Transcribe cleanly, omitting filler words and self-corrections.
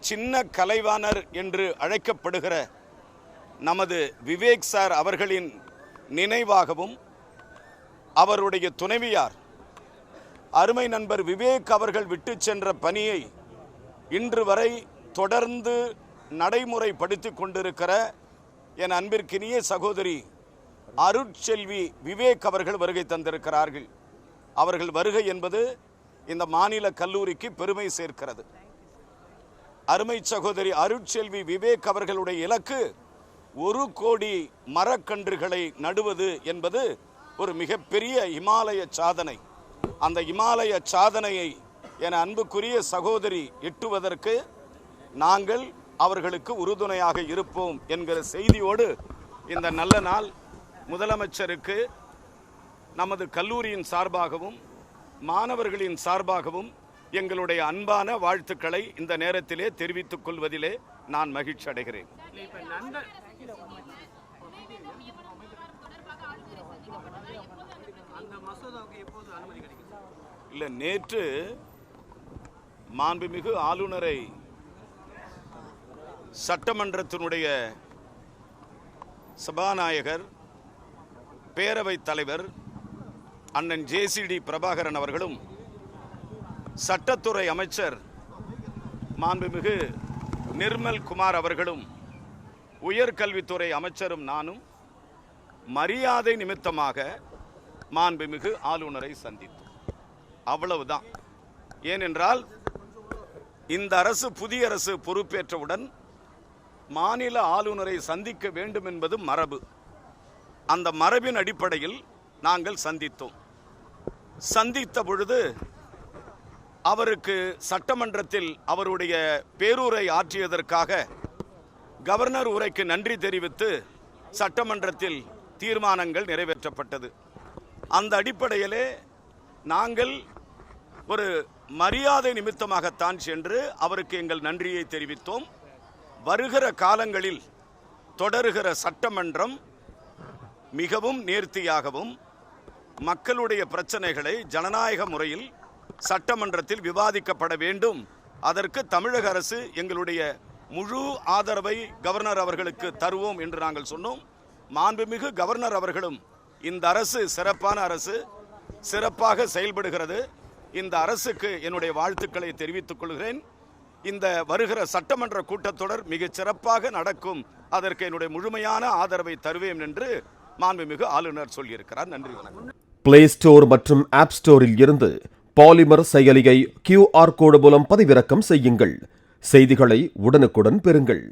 சின்ன கலைவாணர் என்று அழைக்கப்படுகிற நமது விவேக் சார் அவர்களின் நினைவாகவும் அவருடைய துணைவியார் அருமை நண்பர் விவேக் அவர்கள் விட்டு சென்ற பணியை இன்று வரை தொடர்ந்து நடைமுறைப்படுத்தி கொண்டிருக்கிற என் அன்பிற்கினிய சகோதரி அருட்செல்வி விவேக் அவர்கள் வருகை தந்திருக்கிறார்கள். அவர்கள் வருகை என்பது இந்த மாநில கல்லூரிக்கு பெருமை சேர்க்கிறது. அருமை சகோதரி அருட்செல்வி விவேக் அவர்களுடைய இலக்கு 1 கோடி மரக்கன்றுகளை நடுவது என்பது ஒரு மிகப்பெரிய இமாலய சாதனை. அந்த இமாலய சாதனையை என அன்புக்குரிய சகோதரி எட்டுவதற்கு நாங்கள் அவர்களுக்கு உறுதுணையாக இருப்போம் என்கிற செய்தியோடு இந்த நல்ல நாள் முதலமைச்சருக்கு நமது கல்லூரியின் சார்பாகவும் மாணவர்களின் சார்பாகவும் எங்களுடைய அன்பான வாழ்த்துக்களை இந்த நேரத்திலே தெரிவித்துக் கொள்வதிலே நான் மகிழ்ச்சி அடைகிறேன். இல்லை, நேற்று மாண்புமிகு ஆளுநரை சட்டமன்றத்தினுடைய சபாநாயகர் பேரவைத் தலைவர் அண்ணன் ஜேசிடி பிரபாகரன் அவர்களும் சட்டத்துறை அமைச்சர் மாண்புமிகு நிர்மல் குமார் அவர்களும் உயர்கல்வித்துறை அமைச்சரும் நானும் மரியாதை நிமித்தமாக மாண்புமிகு ஆளுநரை சந்தித்தோம். அவ்வளவுதான். ஏனென்றால் இந்த அரசு புதிய அரசு பொறுப்பேற்றவுடன் மாநில ஆளுநரை சந்திக்க வேண்டும் என்பது மரபு. அந்த மரபின் அடிப்படையில் நாங்கள் சந்தித்தோம். சந்தித்த பொழுது அவருக்கு சட்டமன்றத்தில் அவருடைய பேருரை ஆற்றியதற்காக கவர்னர் உரைக்கு நன்றி தெரிவித்து சட்டமன்றத்தில் தீர்மானங்கள் நிறைவேற்றப்பட்டது. அந்த அடிப்படையிலே நாங்கள் ஒரு மரியாதை நிமித்தமாகத்தான் சென்று அவருக்கு எங்கள் நன்றியை தெரிவித்தோம். வருகிற காலங்களில் தொடருகிற சட்டமன்றம் மிகவும் நேர்த்தியாகவும் மக்களுடைய பிரச்சனைகளை ஜனநாயக முறையில் சட்டமன்றத்தில் விவாதிக்கப்பட வேண்டும். அதற்கு தமிழக அரசு எங்களுடைய முழு ஆதரவை கவர்னர் அவர்களுக்கு தருவோம் என்று நாங்கள் சொன்னோம். மாண்புமிகு கவர்னர் அவர்களும் இந்த அரசு சிறப்பான அரசு, சிறப்பாக செயல்படுகிறது, இந்த அரசுக்கு என்னுடைய வாழ்த்துக்களை தெரிவித்துக் கொள்கிறேன். இந்த வருகிற சட்டமன்ற கூட்டத்தொடர் மிகச் சிறப்பாக நடக்கும், அதற்கு என்னுடைய முழுமையான ஆதரவை தருவேன் என்று மாண்புமிகு ஆளுநர் சொல்லியிருக்கிறார். நன்றி, வணக்கம். பிளே ஸ்டோர் மற்றும் ஆப் ஸ்டோரில் இருந்து பாலிமர் செயலியை QR கோடு மூலம் பதிவிறக்கம் செய்யுங்கள். செய்திகளை உடனுக்குடன் பெறுங்கள்.